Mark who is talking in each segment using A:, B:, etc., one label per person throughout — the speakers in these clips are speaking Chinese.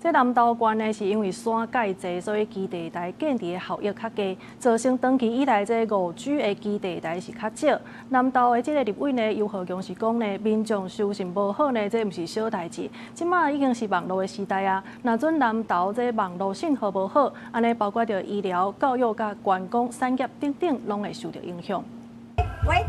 A: 这南投县呢，是因为山界济，所以基地台建伫的效益较低，造成长期以来这5G 的基地台是较少。南投的这个立委呢，尤和强是讲呢，民众收信无好呢，这毋是小代志。即马已经是网络的时代啊，若准南投这网络信号无好，安尼包括着医疗、教育、甲观光产业等等，拢会受到影响。
B: 喂！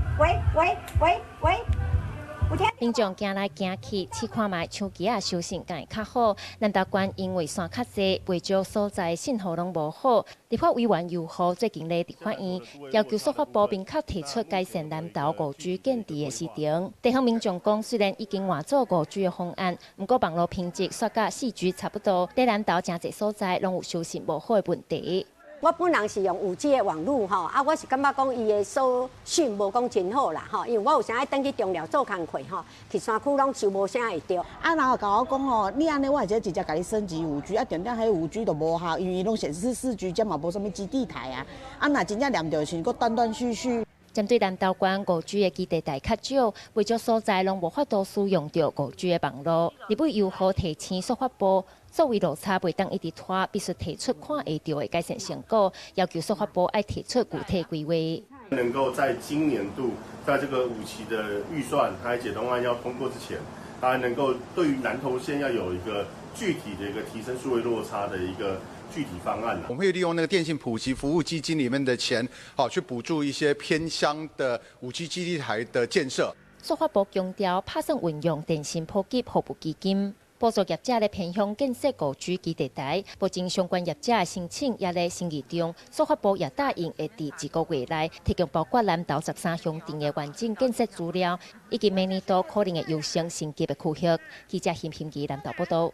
B: 民众行来行去，试看卖手机啊收信敢会较好。南投县因为山较济，未少所在信号拢无好。立法委员尤和最近咧伫法院要求司法部明确提出改善南投5G建地的时程。地方民众讲，虽然已经换做5G的方案，不过网络品质煞甲4G差不多，在南投真侪所在拢有收信无好的问题。
C: 我本人是用5G 的网络吼，我是感觉讲伊的收讯无讲真好啦吼，因为我有时爱登去中寮做工课吼，去山区拢收无啥会着。
D: 然后甲我讲哦，你安尼我会直接甲你升级5G，点迄5G 都无效，因为伊拢显示4G，这嘛无啥物基地台啊。若真正念着是搁断断续续。
B: 针对南投县5G 的基地台较少，未少所在拢无法度使用到5G 的网络。立委又好提醒司法部。作为落差袂当一直拖，必须提出看会到的改善成果，要求司法部爱提出具体规划。
E: 能够在今年度，在这个5期的预算还有解冻案要通过之前，当然能够对于南投县要有一个具体的一个提升数位落差的一个具体方案。
F: 我们会利用那个电信普及服务基金里面的钱，去补助一些偏乡的5G 基地台的建设。
B: 司法部强调，拍算运用电信普及服务基金。补助业者咧偏向建设5G基地台，目前相关业者的申请也咧审议中。司法部也答应会伫1个月内提供包括南投13乡镇的完整建设资料，以及明年度可能的优先升级的区域。记者辛平基南投报道。